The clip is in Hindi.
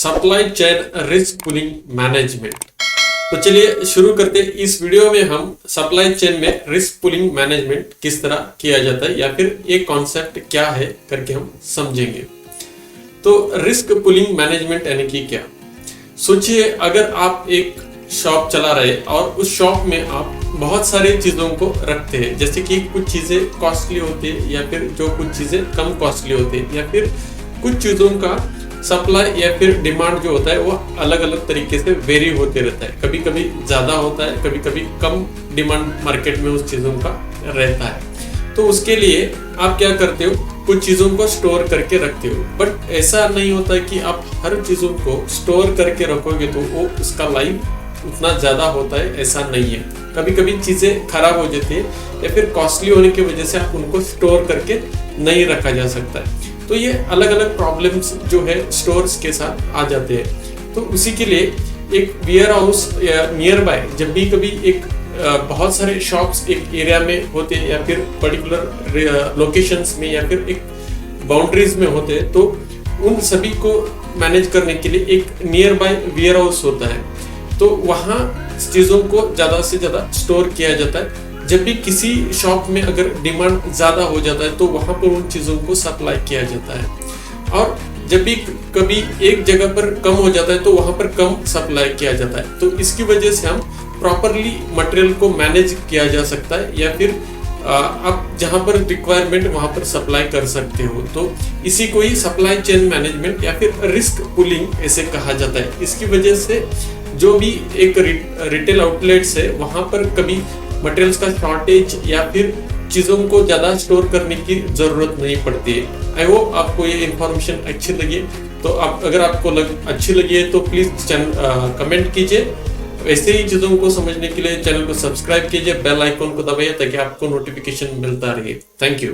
Supply chain risk pulling management. तो चलिए शुरू करते हैं। इस वीडियो में हम सप्लाई चेन में रिस्क पुलिंग मैनेजमेंट किस तरह किया जाता है या फिर एक कॉन्सेप्ट क्या है करके हम समझेंगे। तो रिस्क पुलिंग मैनेजमेंट यानी कि क्या। सोचिए अगर आप एक शॉप चला रहे और उस शॉप में आप बहुत सारी चीज़ों को रखते हैं, जैसे कि कुछ चीज़ें कॉस्टली होती है या फिर जो कुछ चीज़ें कम कॉस्टली होती है, या फिर कुछ चीज़ों का सप्लाई या फिर डिमांड जो होता है वो अलग अलग तरीके से वेरी होते रहता है। कभी कभी ज़्यादा होता है, कभी कभी कम डिमांड मार्केट में उस चीज़ों का रहता है। तो उसके लिए आप क्या करते हो, कुछ चीज़ों को स्टोर करके रखते हो। बट ऐसा नहीं होता है कि आप हर चीज़ों को स्टोर करके रखोगे तो वो उसका लाइफ उतना ज़्यादा होता है, ऐसा नहीं है। कभी कभी चीज़ें खराब हो जाती है या फिर कॉस्टली होने की वजह से आप उनको स्टोर करके नहीं रखा जा सकता है। तो ये अलग अलग प्रॉब्लम्स जो है स्टोर्स के साथ आ जाते हैं। तो उसी के लिए एक वेयर हाउस या नियर बाय जब भी कभी एक बहुत सारे शॉप्स एक एरिया में होते हैं या फिर पर्टिकुलर लोकेशंस में या फिर एक बाउंड्रीज में होते हैं, तो उन सभी को मैनेज करने के लिए एक नियर बाय वेयर हाउस होता है। तो वहाँ चीज़ों को ज़्यादा से ज़्यादा स्टोर किया जाता है। जब भी किसी शॉप में अगर डिमांड ज़्यादा हो जाता है तो वहाँ पर उन चीज़ों को सप्लाई किया जाता है, और जब भी कभी एक जगह पर कम हो जाता है तो वहाँ पर कम सप्लाई किया जाता है। तो इसकी वजह से हम प्रॉपरली मटेरियल को मैनेज किया जा सकता है, या फिर आप जहाँ पर रिक्वायरमेंट वहाँ पर सप्लाई कर सकते हो। तो इसी को ही सप्लाई चेन मैनेजमेंट या फिर रिस्क पुलिंग ऐसे कहा जाता है। इसकी वजह से जो भी एक रिटेल आउटलेट्स है वहाँ पर कभी मटेरियल्स का शॉर्टेज या फिर चीज़ों को ज़्यादा स्टोर करने की ज़रूरत नहीं पड़ती है। आई होप आपको ये इन्फॉर्मेशन अच्छी लगी। तो आप अगर आपको अच्छी लगी है तो प्लीज़ कमेंट कीजिए। ऐसे ही चीज़ों को समझने के लिए चैनल को सब्सक्राइब कीजिए, बेल आइकॉन को दबाइए ताकि आपको नोटिफिकेशन मिलता रहे। Thank you.